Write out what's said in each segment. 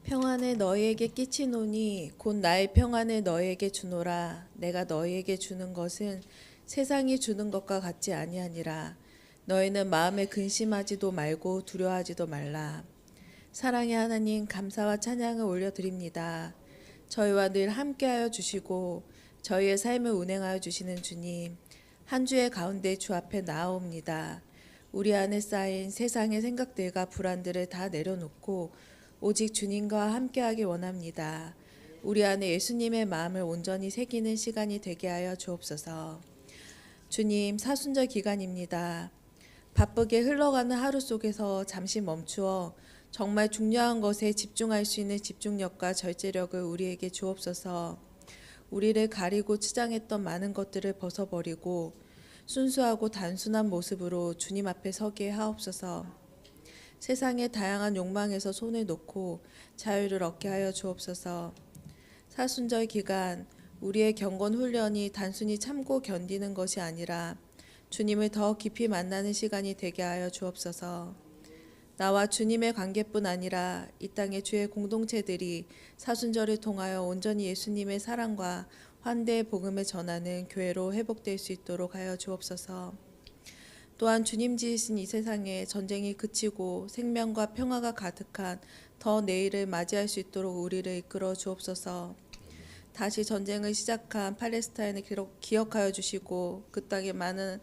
평안을 너희에게 끼치노니 곧 나의 평안을 너희에게 주노라. 내가 너희에게 주는 것은 세상이 주는 것과 같지 아니하니라. 너희는 마음에 근심하지도 말고 두려워하지도 말라. 사랑의 하나님, 감사와 찬양을 올려드립니다. 저희와 늘 함께하여 주시고 저희의 삶을 운행하여 주시는 주님, 한 주의 가운데 주 앞에 나아옵니다. 우리 안에 쌓인 세상의 생각들과 불안들을 다 내려놓고 오직 주님과 함께하기 원합니다. 우리 안에 예수님의 마음을 온전히 새기는 시간이 되게 하여 주옵소서. 주님, 사순절 기간입니다. 바쁘게 흘러가는 하루 속에서 잠시 멈추어 정말 중요한 것에 집중할 수 있는 집중력과 절제력을 우리에게 주옵소서. 우리를 가리고 치장했던 많은 것들을 벗어버리고 순수하고 단순한 모습으로 주님 앞에 서게 하옵소서. 세상의 다양한 욕망에서 손을 놓고 자유를 얻게 하여 주옵소서. 사순절 기간 우리의 경건 훈련이 단순히 참고 견디는 것이 아니라 주님을 더 깊이 만나는 시간이 되게 하여 주옵소서. 나와 주님의 관계뿐 아니라 이 땅의 주의 공동체들이 사순절을 통하여 온전히 예수님의 사랑과 환대의 복음을 전하는 교회로 회복될 수 있도록 하여 주옵소서. 또한 주님 지으신 이 세상에 전쟁이 그치고 생명과 평화가 가득한 더 내일을 맞이할 수 있도록 우리를 이끌어 주옵소서. 다시 전쟁을 시작한 팔레스타인을 기억하여 주시고 그 땅에 많은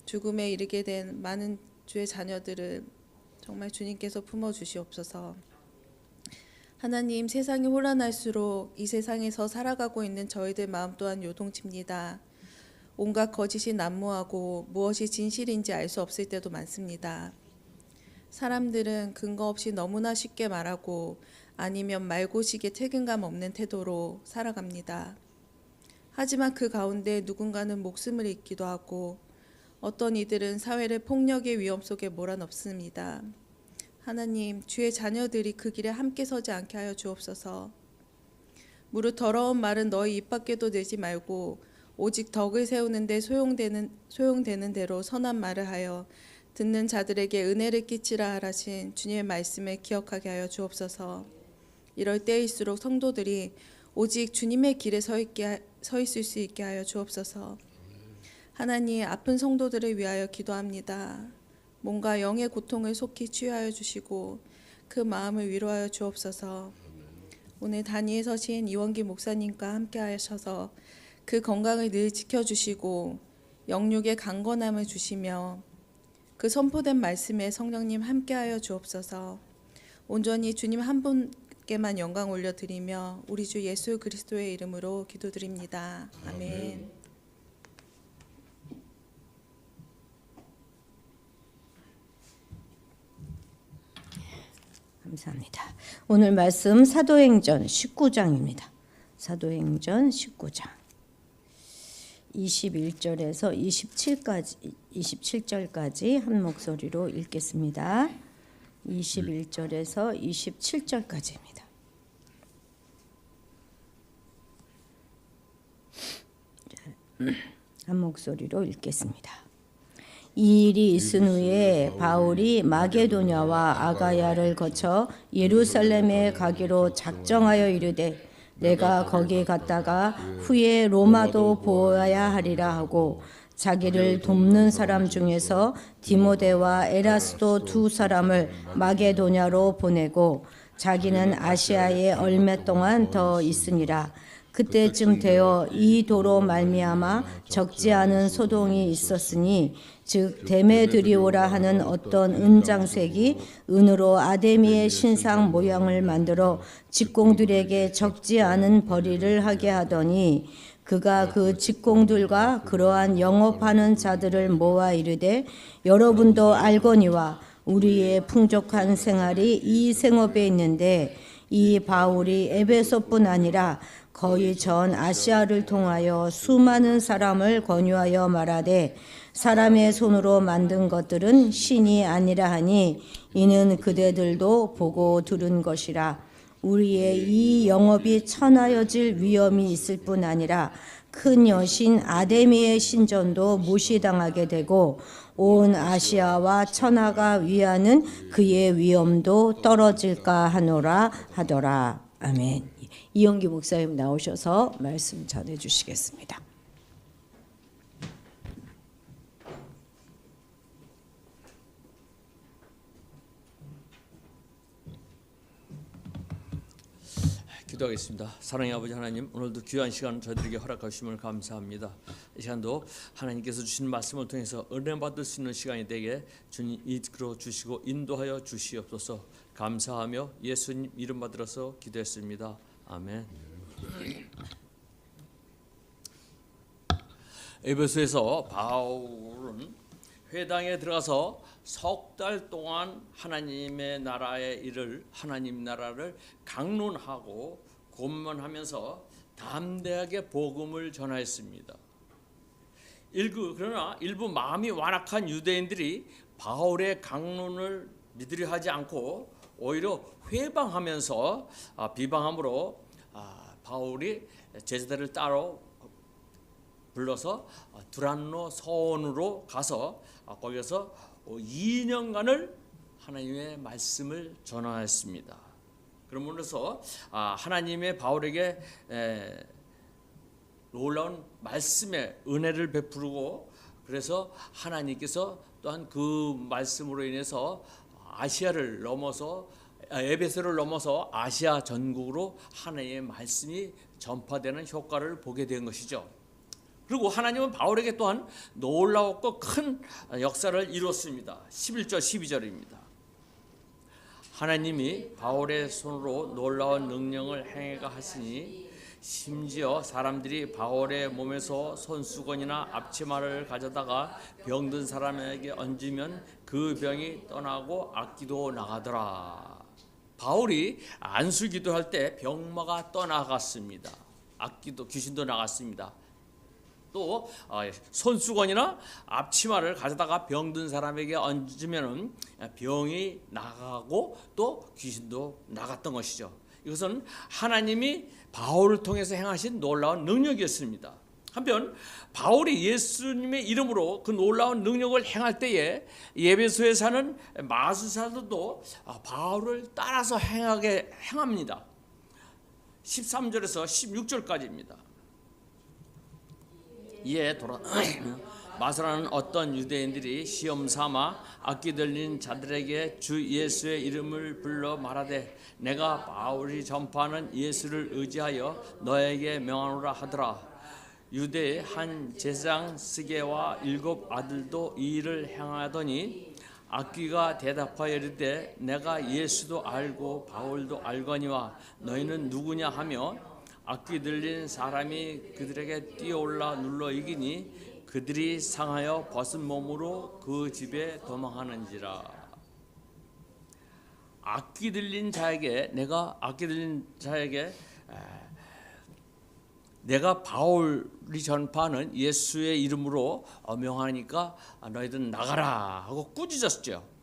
죽음에 이르게 된 많은 주의 자녀들을 정말 주님께서 품어주시옵소서. 하나님, 세상이 혼란할수록 이 세상에서 살아가고 있는 저희들 마음 또한 요동칩니다. 온갖 거짓이 난무하고 무엇이 진실인지 알 수 없을 때도 많습니다. 사람들은 근거 없이 너무나 쉽게 말하고 아니면 말고식의 책임감 없는 태도로 살아갑니다. 하지만 그 가운데 누군가는 목숨을 잃기도 하고 어떤 이들은 사회를 폭력의 위험 속에 몰아넣습니다. 하나님, 주의 자녀들이 그 길에 함께 서지 않게 하여 주옵소서. 무릇 더러운 말은 너희 입 밖에도 내지 말고 오직 덕을 세우는 데 소용되는 대로 선한 말을 하여 듣는 자들에게 은혜를 끼치라 하라신 주님의 말씀을 기억하게 하여 주옵소서. 이럴 때일수록 성도들이 오직 주님의 길에 서 있을 수 있게 하여 주옵소서. 하나님, 아픈 성도들을 위하여 기도합니다. 몸과 영의 고통을 속히 치유하여 주시고 그 마음을 위로하여 주옵소서. 오늘 단위에 서신 이원기 목사님과 함께 하셔서 그 건강을 늘 지켜주시고 영육의 강건함을 주시며 그 선포된 말씀에 성령님 함께하여 주옵소서. 온전히 주님 한 분께만 영광 올려드리며 우리 주 예수 그리스도의 이름으로 기도드립니다. 아멘. 감사합니다. 오늘 말씀 사도행전 19장입니다. 사도행전 19장 21절에서 27절까지 한 목소리로 읽겠습니다. 21절에서 27절까지입니다. 한 목소리로 읽겠습니다. 이 일이 있은 후에 바울이 마게도냐와 아가야를 거쳐 예루살렘에 가기로 작정하여 이르되 내가 거기 갔다가 후에 로마도 보아야 하리라 하고 자기를 돕는 사람 중에서 디모데와 에라스도 두 사람을 마게도냐로 보내고 자기는 아시아에 얼마 동안 더 있으니라. 그때쯤 되어 이 도로 말미암아 적지 않은 소동이 있었으니 즉 데메드리오라 하는 어떤 은장색이 은으로 아데미의 신상 모양을 만들어 직공들에게 적지 않은 벌이를 하게 하더니 그가 그 직공들과 그러한 영업하는 자들을 모아 이르되 여러분도 알거니와 우리의 풍족한 생활이 이 생업에 있는데 이 바울이 에베소뿐 아니라 거의 전 아시아를 통하여 수많은 사람을 권유하여 말하되 사람의 손으로 만든 것들은 신이 아니라 하니 이는 그대들도 보고 들은 것이라. 우리의 이 영업이 천하여질 위험이 있을 뿐 아니라 큰 여신 아데미의 신전도 무시당하게 되고 온 아시아와 천하가 위하는 그의 위엄도 떨어질까 하노라 하더라. 아멘. 이영기 목사님 나오셔서 말씀 전해 주시겠습니다. 기도하겠습니다. 사랑의 아버지 하나님, 오늘도 귀한 시간 저희들에게 허락하심을 감사합니다. 이 시간도 하나님께서 주신 말씀을 통해서 은혜 받을 수 있는 시간이 되게 주님 이끌어 주시고 인도하여 주시옵소서. 감사하며 예수님 이름 받들어서 기도했습니다. 아멘. 에베소에서 바울은 회당에 들어가서 석 달 동안 하나님의 나라의 일을, 하나님 나라를 강론하고 고문하면서 담대하게 복음을 전하였습니다. 그러나 일부 마음이 완악한 유대인들이 바울의 강론을 믿으려 하지 않고 오히려 회방하면서 비방함으로 바울이 제자들을 따로 불러서 두란노 서원으로 가서 거기서 2년간을 하나님의 말씀을 전하였습니다. 그러므로서 하나님의 바울에게 놀라운 말씀의 은혜를 베푸고, 그래서 하나님께서 또한 그 말씀으로 인해서 아시아를 넘어서 에베소를 넘어서 아시아 전국으로 하나님의 말씀이 전파되는 효과를 보게 된 것이죠. 그리고 하나님은 바울에게 또한 놀라웠고 큰 역사를 이뤘습니다. 11절 12절입니다. 하나님이 바울의 손으로 놀라운 능력을 행하게 하시니 심지어 사람들이 바울의 몸에서 손수건이나 앞치마를 가져다가 병든 사람에게 얹으면 그 병이 떠나고 악기도 나가더라. 바울이 안수기도할 때 병마가 떠나갔습니다. 악기도, 귀신도 나갔습니다. 또 손수건이나 앞치마를 가져다가 병든 사람에게 얹으면 병이 나가고 또 귀신도 나갔던 것이죠. 이것은 하나님이 바울을 통해서 행하신 놀라운 능력이었습니다. 한편 바울이 예수님의 이름으로 그 놀라운 능력을 행할 때에 에베소에 사는 마술사들도 바울을 따라서 행합니다. 13절에서 16절까지입니다. 이에 마술하는 어떤 유대인들이 시험 삼아 악기 들린 자들에게 주 예수의 이름을 불러 말하되 내가 바울이 전파하는 예수를 의지하여 너에게 명하노라 하더라. 유대의 한 제사장 스게와 7 아들도 이 일을 행하더니 악귀가 대답하여 이르되 내가 예수도 알고 바울도 알거니와 너희는 누구냐 하며 악귀 들린 사람이 그들에게 뛰어올라 눌러 이기니 그들이 상하여 벗은 몸으로 그 집에 도망하는지라. 악귀 들린 자에게 내가 바울이 전파하는 예수의 이름으로 명하니까 너희들 나가라 하고 꾸짖었죠.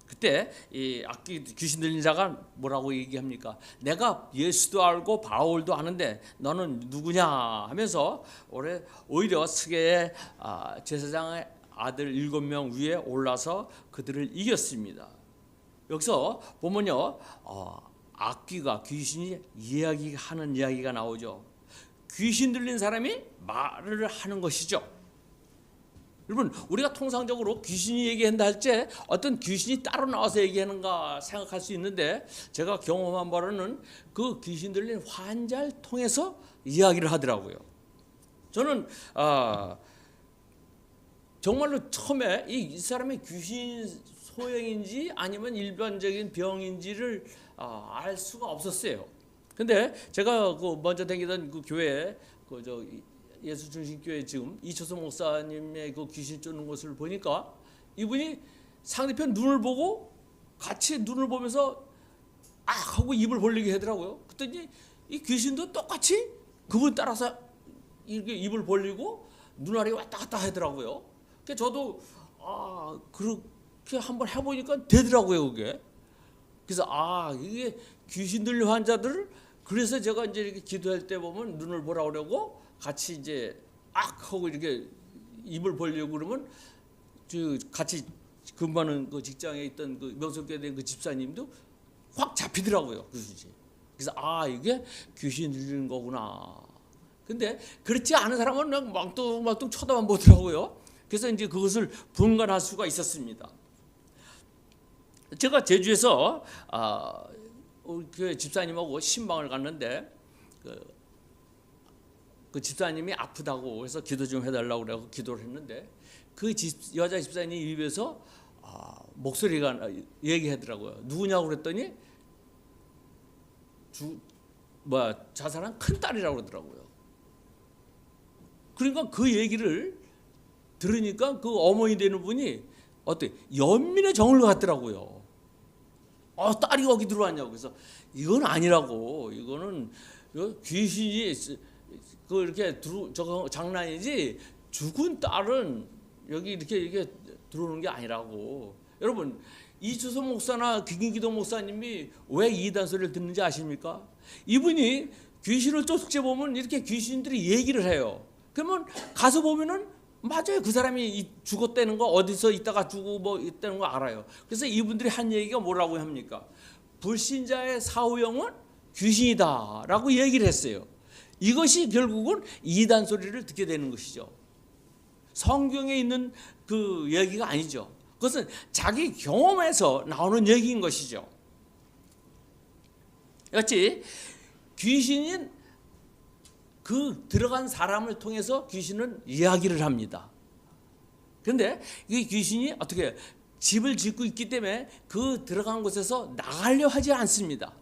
그때 이 악기 귀신 들린 자가 뭐라고 얘기합니까? 내가 예수도 알고 바울도 아는데 너는 누구냐 하면서 오히려 스게의 제사장의 아들 7명 위에 올라서 그들을 이겼습니다. 여기서 보면요, 악귀가 귀신이 이야기하는 이야기가 나오죠. 귀신 들린 사람이 말을 하는 것이죠. 여러분, 우리가 통상적으로 귀신이 얘기한다 할 때 어떤 귀신이 따로 나와서 얘기하는가 생각할 수 있는데, 제가 경험한 바로는 그 귀신 들린 환자를 통해서 이야기를 하더라고요. 저는 정말로 처음에 이 사람의 귀신 소형인지 아니면 일반적인 병인지를 알 수가 없었어요. 근데 제가 그 먼저 다니던 그 교회 예수중심교회 지금 이초섭 목사님의 그 귀신 쫓는 것을 보니까 이분이 상대편 눈을 보고 같이 눈을 보면서 하고 입을 벌리게 하더라고요. 그랬더니 이 귀신도 똑같이 그분 따라서 이렇게 입을 벌리고 눈알이 왔다 갔다 하더라고요. 그래서 저도 그렇게 한번 해보니까 되더라고요, 그게. 그래서 이게 귀신 들린 환자들을, 그래서 제가 이제 이렇게 기도할 때 보면 눈을 보라 그러고 같이 이제 하고 이렇게 입을 벌리고 그러면 같이 근무하는 그 직장에 있던 그 명성교회 된 그 집사님도 확 잡히더라고요. 그래서 이게 귀신 들리는 거구나. 근데 그렇지 않은 사람은 그냥 망뚱망뚱 쳐다만 보더라고요. 그래서 이제 그것을 분간할 수가 있었습니다. 제가 제주에서 그 집사님하고 신방을 갔는데 그 집사님이 아프다고 해서 기도 좀 해달라고 그래서 기도를 했는데 그 여자 집사님 입에서 목소리가 얘기하더라고요. 누구냐고 그랬더니 자살한 큰 딸이라고 그러더라고요. 그러니까 그 얘기를 들으니까 그 어머니 되는 분이 연민의 정을 갖더라고요. 딸이 거기 들어왔냐고. 그래서 이건 아니라고. 이거는 귀신이 이렇게 저거 장난이지 죽은 딸은 여기 이렇게 들어오는 게 아니라고. 여러분, 이주선 목사나 김기동 목사님이 왜 이단 소리를 듣는지 아십니까? 이분이 귀신을 쫓아보면 이렇게 귀신들이 얘기를 해요. 그러면 가서 보면은 맞아요. 그 사람이 죽었다는 거, 어디서 있다가 죽고 뭐 있다는 거 알아요. 그래서 이분들이 한 얘기가 뭐라고 합니까? 불신자의 사후형은 귀신이다라고 얘기를 했어요. 이것이 결국은 이단 소리를 듣게 되는 것이죠. 성경에 있는 그 얘기가 아니죠. 그것은 자기 경험에서 나오는 얘기인 것이죠. 그렇지? 귀신인 그 들어간 사람을 통해서 귀신은 이야기를 합니다. 그런데 이 귀신이 어떻게 집을 짓고 있기 때문에 그 들어간 곳에서 나가려 하지 않습니다.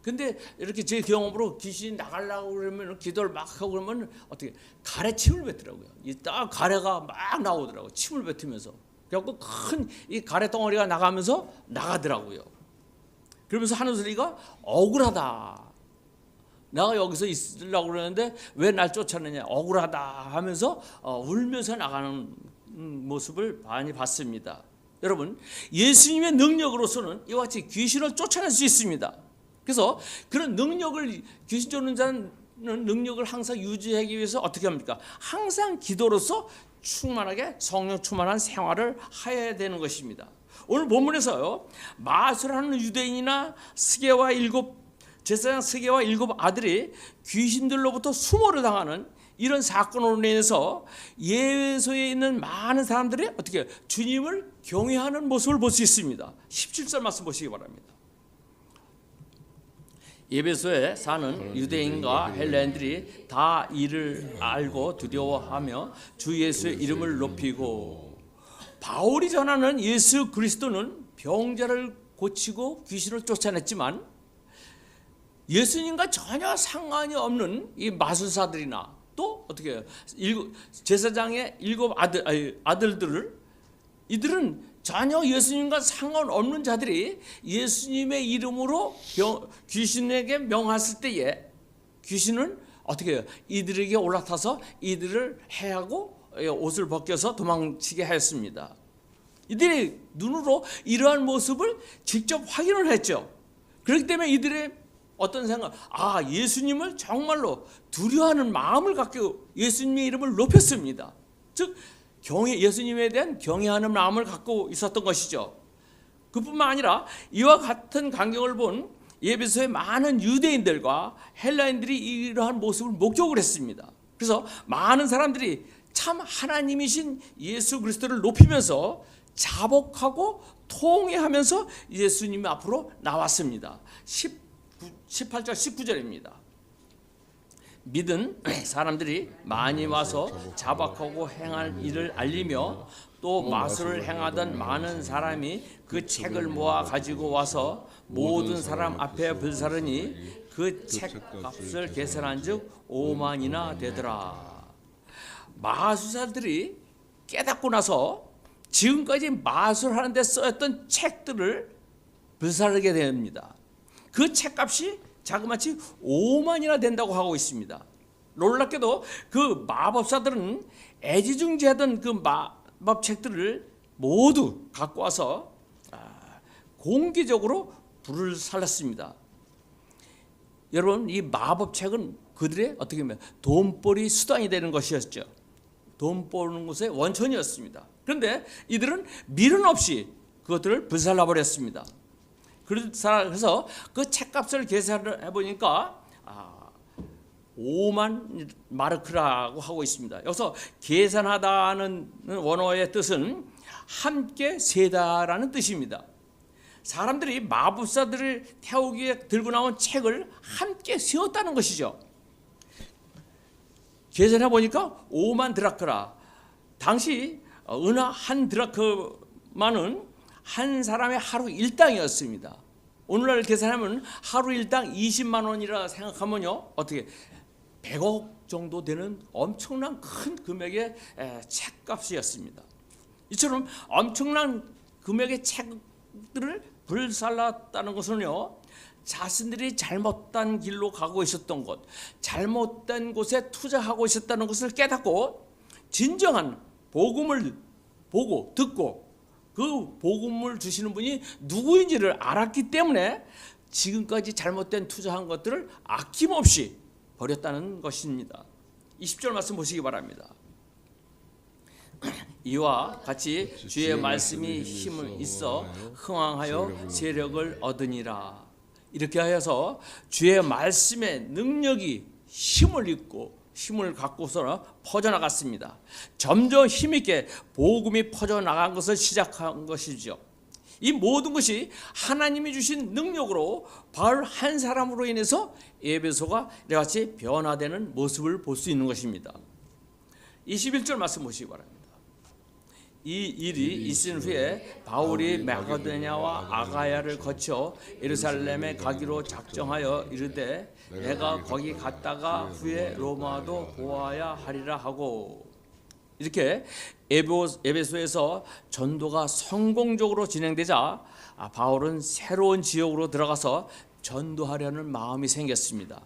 근데 이렇게 제 경험으로 귀신이 나가려고 그러면 기도를 막 하고 그러면 어떻게 가래 침을 뱉더라고요. 딱 가래가 막 나오더라고요. 침을 뱉으면서. 그래갖고 큰 이 가래 덩어리가 나가면서 나가더라고요. 그러면서 하는 소리가 억울하다. 내가 여기서 있으려고 그러는데 왜 날 쫓아내냐. 억울하다 하면서 울면서 나가는 모습을 많이 봤습니다. 여러분, 예수님의 능력으로서는 이와 같이 귀신을 쫓아낼 수 있습니다. 그래서 그런 능력을, 귀신 쫓는 자는 능력을 항상 유지하기 위해서 어떻게 합니까? 항상 기도로서 충만하게 성령 충만한 생활을 해야 되는 것입니다. 오늘 본문에서요, 마술하는 유대인이나 제사장 스게와 7 아들이 귀신들로부터 수모를 당하는 이런 사건으로 인해서 예배소에 있는 많은 사람들이 어떻게 주님을 경외하는 모습을 볼 수 있습니다. 17절 말씀 보시기 바랍니다. 예배소에 사는 유대인과 헬라인들이 다 이를 알고 두려워하며 주 예수의 이름을 높이고, 바울이 전하는 예수 그리스도는 병자를 고치고 귀신을 쫓아냈지만 예수님과 전혀 상관이 없는 이 마술사들이나 또 어떻게 해요? 제사장의 7 아들들을, 이들은 전혀 예수님과 상관없는 자들이 예수님의 이름으로 귀신에게 명했을 때에 귀신은 어떻게 해요? 이들에게 올라타서 이들을 해하고 옷을 벗겨서 도망치게 하였습니다. 이들이 눈으로 이러한 모습을 직접 확인을 했죠. 그렇기 때문에 이들의 어떤 생각, 예수님을 정말로 두려워하는 마음을 갖고 예수님의 이름을 높였습니다. 즉 예수님에 대한 경외하는 마음을 갖고 있었던 것이죠. 그뿐만 아니라 이와 같은 광경을 본 예배소의 많은 유대인들과 헬라인들이 이러한 모습을 목격을 했습니다. 그래서 많은 사람들이 참 하나님이신 예수 그리스도를 높이면서 자복하고 통회하면서 예수님 앞으로 나왔습니다. 18절 19절입니다. 믿은 사람들이 많이 와서 자박하고 행할 일을 알리며 또 마술을 행하던 많은 사람이 그 책을 모아 가지고 와서 모든 사람 앞에 불사르니 그 책값을 계산한즉 5만이나 되더라. 마술사들이 깨닫고 나서 지금까지 마술하는 데 쓰였던 책들을 불사르게 됩니다. 그 책값이 자그마치 5만이나 된다고 하고 있습니다. 놀랍게도 그 마법사들은 애지중지하던 그 마법책들을 모두 갖고 와서 공개적으로 불을 살랐습니다. 여러분, 이 마법책은 그들의 어떻게 보면 돈벌이 수단이 되는 것이었죠. 돈 버는 곳의 원천이었습니다. 그런데 이들은 미련 없이 그것들을 불살라 버렸습니다. 그래서 그 책값을 계산을 해보니까 5만 마르크라고 하고 있습니다. 여기서 계산하다는 원어의 뜻은 함께 세다라는 뜻입니다. 사람들이 마법사들을 태우기 위해 들고 나온 책을 함께 세웠다는 것이죠. 계산해 보니까 5만 드라크라. 당시 은하 한 드라크마는 한 사람의 하루 일당이었습니다. 오늘날 계산하면 하루 일당 20만 원이라 생각하면요, 어떻게 100억 정도 되는 엄청난 큰 금액의 책값이었습니다. 이처럼 엄청난 금액의 책들을 불살랐다는 것은요, 자신들이 잘못된 길로 가고 있었던 것, 잘못된 곳에 투자하고 있었다는 것을 깨닫고 진정한 복음을 보고 듣고 그 복음을 주시는 분이 누구인지를 알았기 때문에 지금까지 잘못된 투자한 것들을 아낌없이 버렸다는 것입니다. 20절 말씀 보시기 바랍니다. 이와 같이 주의 말씀이 힘을 있어 흥왕하여 세력을 얻으니라. 이렇게 하여서 주의 말씀의 능력이 힘을 입고 힘을 갖고서 퍼져나갔습니다. 점점 힘있게 복음이 퍼져나간 것을 시작한 것이죠. 이 모든 것이 하나님이 주신 능력으로 바울 한 사람으로 인해서 에베소가 이같이 변화되는 모습을 볼 수 있는 것입니다. 21절 말씀 보시기 바랍니다. 이 일이 있은 후에 바울이 마게도냐와 아가야를 거쳐 예루살렘에 가기로 작정하여 이르되 내가 거기 갔다가 후에 로마도 보아야 하리라 하고, 이렇게 에베소에서 전도가 성공적으로 진행되자 바울은 새로운 지역으로 들어가서 전도하려는 마음이 생겼습니다.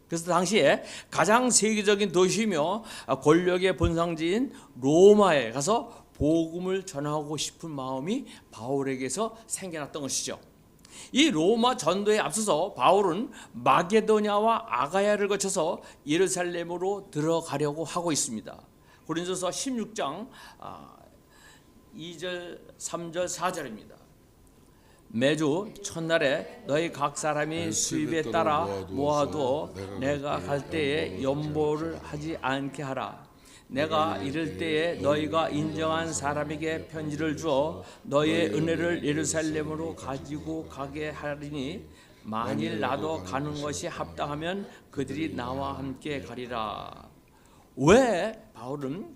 그래서 당시에 가장 세계적인 도시이며 권력의 본상지인 로마에 가서 복음을 전하고 싶은 마음이 바울에게서 생겨났던 것이죠. 이 로마 전도에 앞서서 바울은 마게도냐와 아가야를 거쳐서 예루살렘으로 들어가려고 하고 있습니다. 고린도서 16장 2절, 3절, 4절입니다. 매주 첫날에 너희 각 사람이 수입에 따라 모아두어 내가 갈 때에 연보를 하지 않게 하라. 내가 이를 때에 너희가 인정한 사람에게 편지를 주어 너희의 은혜를 예루살렘으로 가지고 가게 하리니 만일 나도 가는 것이 합당하면 그들이 나와 함께 가리라. 왜 바울은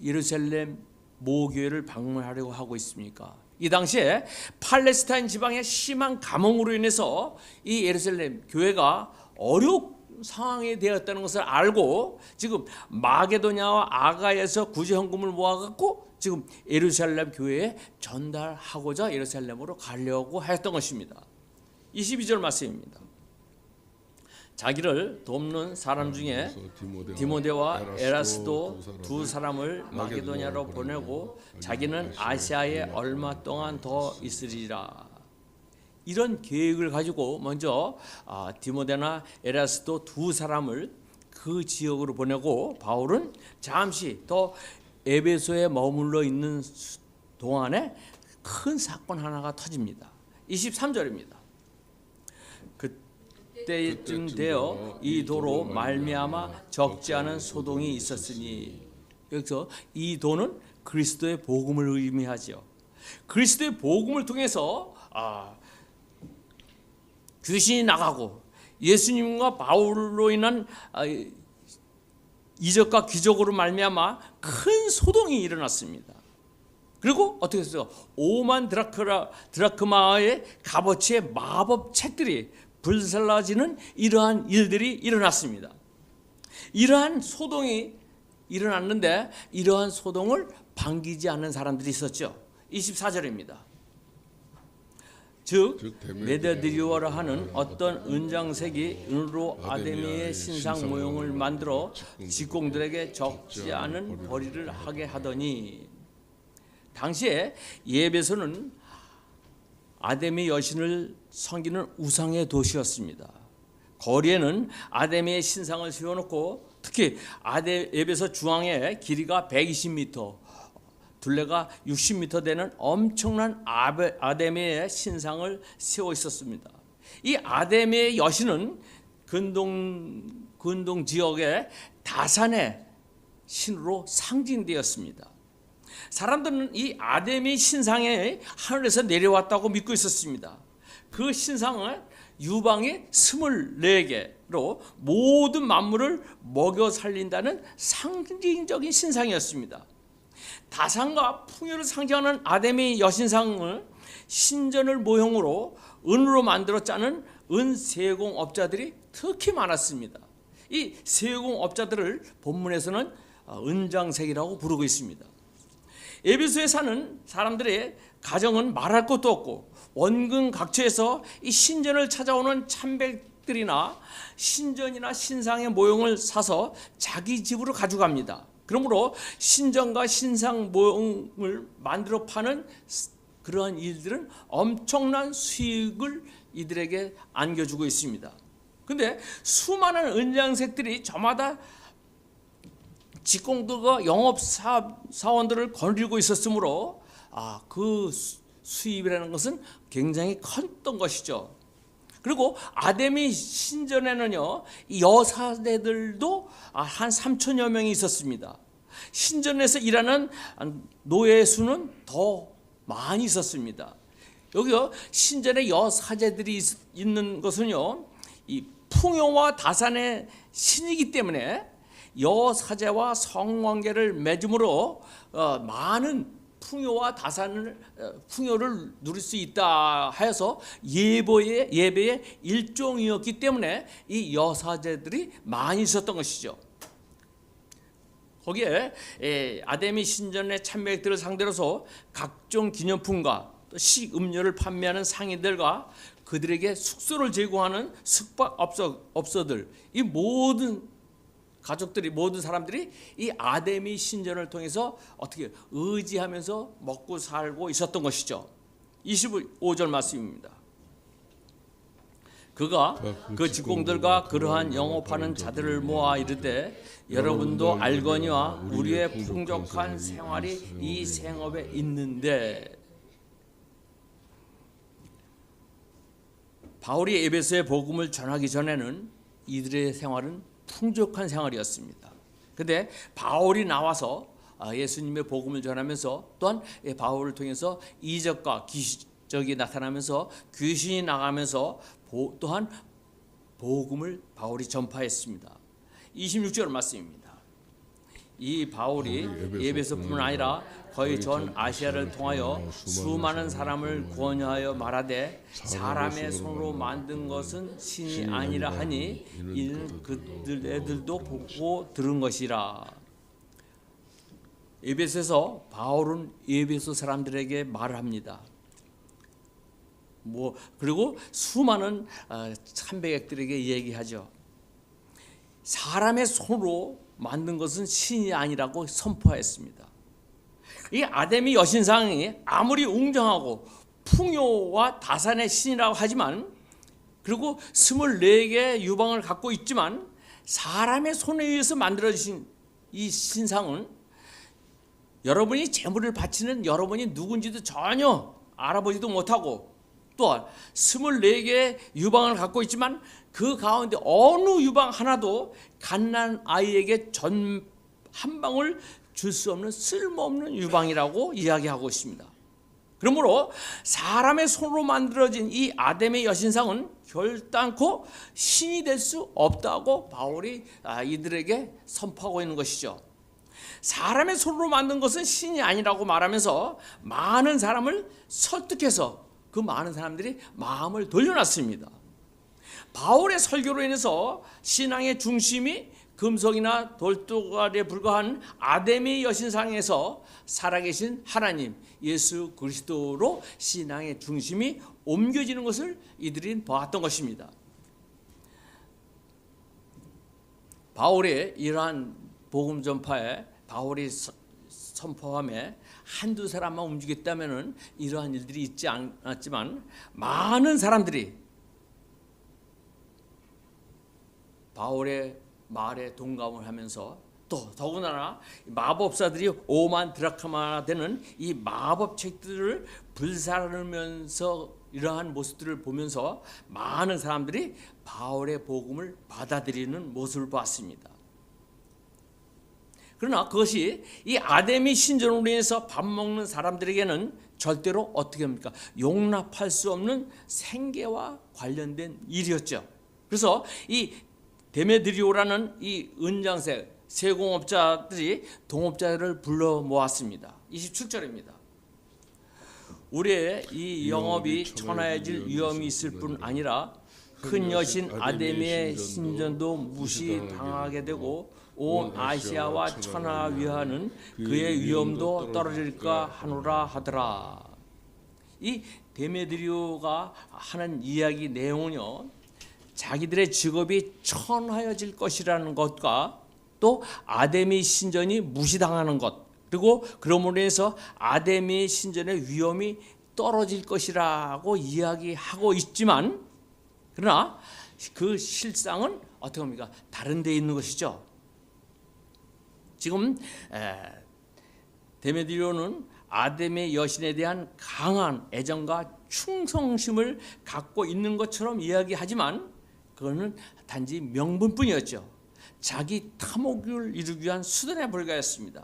예루살렘 모교회를 방문하려고 하고 있습니까? 이 당시에 팔레스타인 지방의 심한 감흥으로 인해서 이 예루살렘 교회가 어려운 상황이 되었다는 것을 알고 지금 마게도냐와 아가야에서 구제 헌금을 모아갖고 지금 예루살렘 교회에 전달하고자 예루살렘으로 가려고 했던 것입니다. 22절 말씀입니다. 자기를 돕는 사람 중에 디모데와 에라스도 두 사람을 마게도냐로 보내고 자기는 아시아에 얼마 동안 더 있으리라. 이런 계획을 가지고 먼저 디모데나 에라스도 두 사람을 그 지역으로 보내고 바울은 잠시 더 에베소에 머물러 있는 동안에 큰 사건 하나가 터집니다. 23절입니다. 그때쯤 되어 이 도로 말미암아 적지 않은 소동이 있었으니, 여기서 이 도는 그리스도의 복음을 의미하죠. 그리스도의 복음을 통해서 귀신이 나가고 예수님과 바울로 인한 이적과 기적으로 말미암아 큰 소동이 일어났습니다. 그리고 어떻게 했어요? 5만 드라크마의 값어치의 마법 책들이 불살라지는 이러한 일들이 일어났습니다. 이러한 소동이 일어났는데 이러한 소동을 반기지 않는 사람들이 있었죠. 24절입니다. 즉 메데드리오라 하는 어떤 은장색이 은으로 아데미의 신상 모형을 만들어 직공들에게 적지 않은 벌이를 하게 하더니, 당시에 예배소는 아데미 여신을 섬기는 우상의 도시였습니다. 거리에는 아데미의 신상을 세워놓고 특히 에베소 중앙에 길이가 120m, 둘레가 60m 되는 엄청난 아데미의 신상을 세워 있었습니다. 이 아데미의 여신은 근동 지역의 다산의 신으로 상징되었습니다. 사람들은 이 아데미 신상이 하늘에서 내려왔다고 믿고 있었습니다. 그 신상은 유방이 24개로 모든 만물을 먹여 살린다는 상징적인 신상이었습니다. 다산과 풍요를 상징하는 아데미 여신상을 신전을 모형으로 은으로 만들어 짜는 은세공업자들이 특히 많았습니다. 이 세공업자들을 본문에서는 은장색이라고 부르고 있습니다. 에베소에 사는 사람들의 가정은 말할 것도 없고 원근 각처에서 이 신전을 찾아오는 참배들이나 신전이나 신상의 모형을 사서 자기 집으로 가져갑니다. 그러므로 신전과 신상 모형을 만들어 파는 그러한 일들은 엄청난 수익을 이들에게 안겨주고 있습니다. 근데 수많은 은장색들이 저마다 직공들과 영업사원들을 거느리고 있었으므로 그 수입이라는 것은 굉장히 컸던 것이죠. 그리고 아데미 신전에는요, 여사대들도 한 3천여 명이 있었습니다. 신전에서 일하는 노예 수는 더 많이 있었습니다. 여기요, 신전에 여사제들이 있는 것은요, 이 풍요와 다산의 신이기 때문에 여사제와 성관계를 맺음으로 많은 풍요를 누릴 수 있다 해서 예배의 일종이었기 때문에 이 여사제들이 많이 있었던 것이죠. 거기에 아데미 신전의 참배객들을 상대로서 각종 기념품과 식음료를 판매하는 상인들과 그들에게 숙소를 제공하는 숙박업소들, 이 모든 가족들이, 모든 사람들이 이 아데미 신전을 통해서 어떻게 의지하면서 먹고 살고 있었던 것이죠. 25절 말씀입니다. 그가 그 직공들과 그러한 영업하는 자들을 모아 이르되 여러분도 알거니와 우리의 풍족한 생활이 이 생업에 있는데. 바울이 에베소의 복음을 전하기 전에는 이들의 생활은 풍족한 생활이었습니다. 그런데 바울이 나와서 예수님의 복음을 전하면서 또한 바울을 통해서 이적과 기적이 나타나면서 귀신이 나가면서 또한 복음을 바울이 전파했습니다. 26절 말씀입니다. 이 바울이 에베소뿐만 아니라 거의 전 아시아를 통하여 수많은 사람을 권유하여 말하되 사람의 손으로 만든 것은 신이 아니라 하니 이는 그들 애들도 보고 들은 것이라. 에베소에서 바울은 에베소 사람들에게 말을 합니다. 그리고 수많은 참배객들에게 얘기하죠. 사람의 손으로 만든 것은 신이 아니라고 선포했습니다. 이 아데미 여신상이 아무리 웅장하고 풍요와 다산의 신이라고 하지만, 그리고 24개의 유방을 갖고 있지만 사람의 손에 의해서 만들어진 이 신상은 여러분이 제물을 바치는 여러분이 누군지도 전혀 알아보지도 못하고, 또한 24개의 유방을 갖고 있지만 그 가운데 어느 유방 하나도 갓난 아이에게 전 한 방울 줄 수 없는 쓸모없는 유방이라고 이야기하고 있습니다. 그러므로 사람의 손으로 만들어진 이 아데미 여신상은 결단코 신이 될 수 없다고 바울이 이들에게 선포하고 있는 것이죠. 사람의 손으로 만든 것은 신이 아니라고 말하면서 많은 사람을 설득해서 그 많은 사람들이 마음을 돌려놨습니다. 바울의 설교로 인해서 신앙의 중심이 금속이나 돌도가리에 불과한 아데미 여신상에서 살아계신 하나님 예수 그리스도로 신앙의 중심이 옮겨지는 것을 이들이 보았던 것입니다. 바울의 이러한 복음 전파에 바울이 선포함에 한두 사람만 움직였다면 이러한 일들이 있지 않았지만 많은 사람들이 바울의 말에 동감을 하면서 또 더군다나 마법사들이 5만 드라크마나 되는 이 마법책들을 불사르면서 이러한 모습들을 보면서 많은 사람들이 바울의 복음을 받아들이는 모습을 봤습니다. 그러나 그것이 이 아데미 신전으로 인해서 밥 먹는 사람들에게는 절대로 어떻게 합니까? 용납할 수 없는 생계와 관련된 일이었죠. 그래서 이 데메드리오라는 이 은장색 세공업자들이 동업자를 불러 모았습니다. 27절입니다. 우리의 이 영업이 천하해질 위험이 있을 뿐 아니라 큰 여신 아데미의 신전도 무시당하게 되고 온 아시아와 천하 위하는 그의 위엄도 떨어질까 하노라 하더라. 이 데메드리오가 하는 이야기 내용은요, 자기들의 직업이 천하여질 것이라는 것과 또 아데미 신전이 무시당하는 것, 그리고 그러므로 인해서 아데미 신전의 위엄이 떨어질 것이라고 이야기하고 있지만, 그러나 그 실상은 어떻게 합니까? 다른 데 있는 것이죠. 지금 데메드리오는 아데미 여신에 대한 강한 애정과 충성심을 갖고 있는 것처럼 이야기하지만 그거는 단지 명분뿐이었죠. 자기 탐욕을 이루기 위한 수단에 불과했습니다.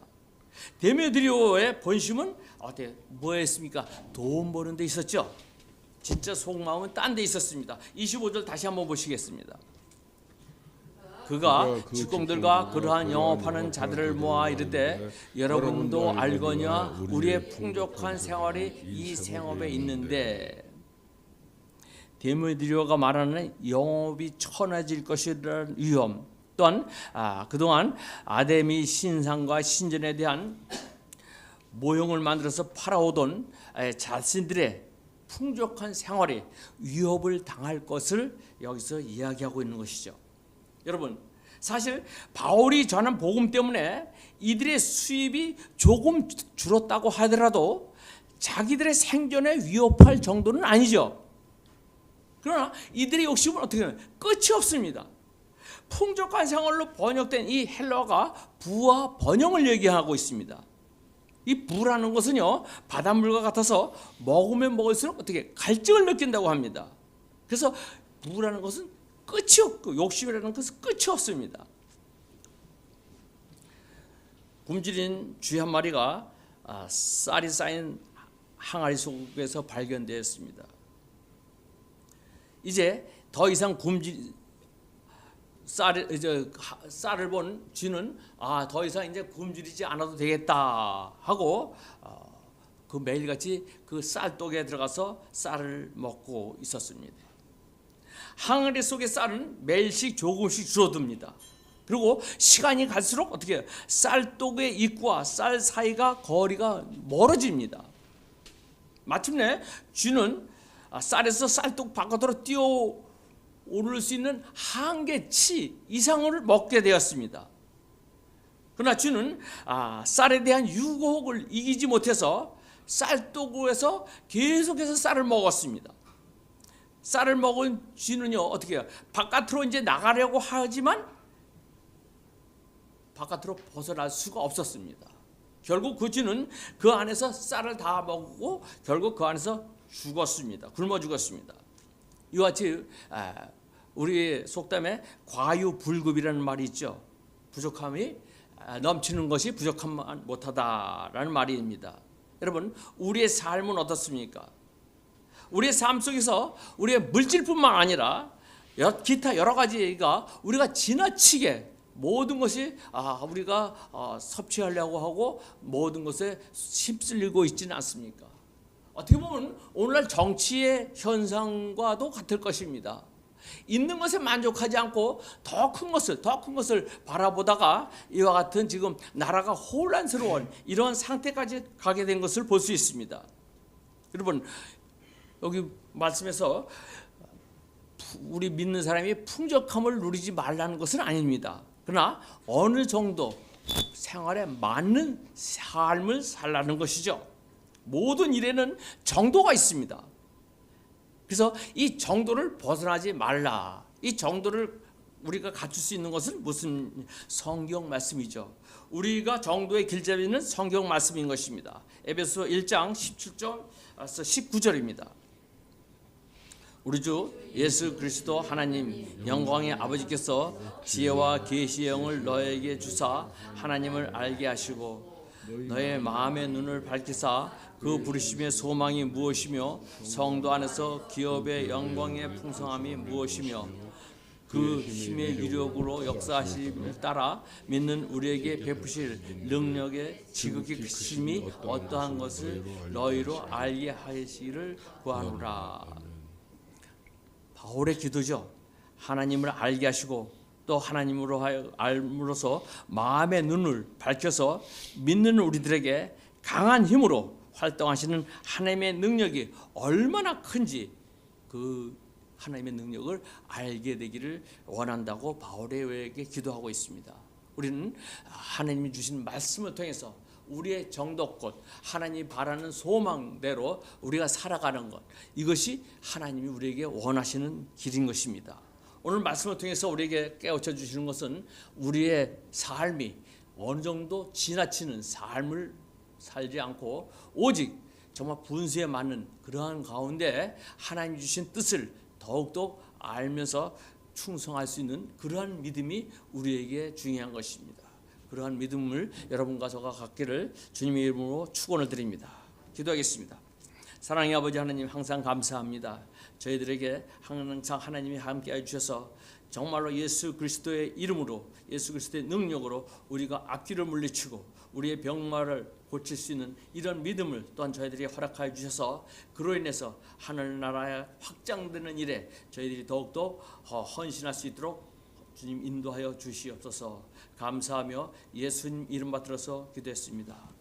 데메드리오의 본심은 어떻게 뭐였습니까? 돈 버는 데 있었죠. 진짜 속마음은 딴 데 있었습니다. 25절 다시 한번 보시겠습니다. 그가 직공들과 그러한 영업하는 자들을 모아 이르되 여러분도 알거니와 우리의 풍족한 생활이 이 생업에 있는데, 데메드리오가 말하는 영업이 천해질 것이라는 위험, 또한 그동안 아데미 신상과 신전에 대한 모형을 만들어서 팔아오던 자신들의 풍족한 생활이 위협을 당할 것을 여기서 이야기하고 있는 것이죠. 여러분, 사실 바울이 전한 복음 때문에 이들의 수입이 조금 줄었다고 하더라도 자기들의 생존에 위협할 정도는 아니죠. 그러나 이들의 욕심은 어떻게 해요? 끝이 없습니다. 풍족한 생활로 번역된 이 헬라어가 부와 번영을 얘기하고 있습니다. 이 부라는 것은요, 바닷물과 같아서 먹으면 먹을수록 어떻게 갈증을 느낀다고 합니다. 그래서 부라는 것은 끝이 없고 욕심이라는 것은 끝이 없습니다. 굶주린 쥐 한 마리가 쌀이 쌓인 항아리 속에서 발견되었습니다. 이제 더 이상 쌀을 본 쥐는 더 이상 이제 굶주리지 않아도 되겠다 하고 그 매일같이 그 쌀독에 들어가서 쌀을 먹고 있었습니다. 항아리 속의 쌀은 매일씩 조금씩 줄어듭니다. 그리고 시간이 갈수록 어떻게 해요? 쌀독의 입구와 쌀 사이가 거리가 멀어집니다. 마침내 쥐는 쌀에서 쌀독 바깥으로 뛰어오를 수 있는 한계치 이상을 먹게 되었습니다. 그러나 쥐는 쌀에 대한 유혹을 이기지 못해서 쌀독에서 계속해서 쌀을 먹었습니다. 쌀을 먹은 쥐는요, 어떻게 해요? 바깥으로 이제 나가려고 하지만 바깥으로 벗어날 수가 없었습니다. 결국 그 쥐는 그 안에서 쌀을 다 먹고 결국 그 안에서 죽었습니다. 굶어 죽었습니다. 이와 같이 우리 속담에 과유불급이라는 말이 있죠. 부족함이 넘치는 것이 부족함 못하다라는 말입니다. 여러분, 우리의 삶은 어떻습니까? 우리의 삶 속에서 우리의 물질뿐만 아니라 기타 여러 가지가 우리가 지나치게 모든 것이 우리가 섭취하려고 하고 모든 것에 휩쓸리고 있지는 않습니까? 어떻게 보면 오늘날 정치의 현상과도 같을 것입니다. 있는 것에 만족하지 않고 더 큰 것을 바라보다가 이와 같은 지금 나라가 혼란스러운 이런 상태까지 가게 된 것을 볼 수 있습니다. 여러분, 여기 말씀에서 우리 믿는 사람이 풍족함을 누리지 말라는 것은 아닙니다. 그러나 어느 정도 생활에 맞는 삶을 살라는 것이죠. 모든 일에는 정도가 있습니다. 그래서 이 정도를 벗어나지 말라. 이 정도를 우리가 갖출 수 있는 것은 무슨 성경 말씀이죠. 우리가 정도의 길잡이는 성경 말씀인 것입니다. 에베소 1장 17절에서 19절입니다. 우리 주 예수 그리스도 하나님 영광의 아버지께서 지혜와 계시의 영을 너에게 주사 하나님을 알게 하시고 너의 마음의 눈을 밝히사 그 부르심의 소망이 무엇이며 성도 안에서 기업의 영광의 풍성함이 무엇이며 그 힘의 위력으로 역사하심을 따라 믿는 우리에게 베푸실 능력의 지극히 크심이 어떠한 것을 너희로 알게 하시기를 구하노라. 바울의 기도죠. 하나님을 알게 하시고 또 하나님으로 알므로써 마음의 눈을 밝혀서 믿는 우리들에게 강한 힘으로 활동하시는 하나님의 능력이 얼마나 큰지 그 하나님의 능력을 알게 되기를 원한다고 바울에게 기도하고 있습니다. 우리는 하나님이 주신 말씀을 통해서 우리의 정도껏 하나님이 바라는 소망대로 우리가 살아가는 것, 이것이 하나님이 우리에게 원하시는 길인 것입니다. 오늘 말씀을 통해서 우리에게 깨우쳐 주시는 것은 우리의 삶이 어느 정도 지나치는 삶을 살지 않고 오직 정말 분수에 맞는 그러한 가운데 하나님 주신 뜻을 더욱더 알면서 충성할 수 있는 그러한 믿음이 우리에게 중요한 것입니다. 그러한 믿음을 여러분과 저가 갖기를 주님의 이름으로 축원을 드립니다. 기도하겠습니다. 사랑의 아버지 하나님, 항상 감사합니다. 저희들에게 항상 하나님이 함께해 주셔서 정말로 예수 그리스도의 이름으로, 예수 그리스도의 능력으로 우리가 악귀를 물리치고 우리의 병마를 고칠 수 있는 이런 믿음을 또한 저희들에게 허락하여 주셔서 그로 인해서 하늘나라에 확장되는 일에 저희들이 더욱더 헌신할 수 있도록 주님 인도하여 주시옵소서. 감사하며 예수님 이름 받들어서 기도했습니다.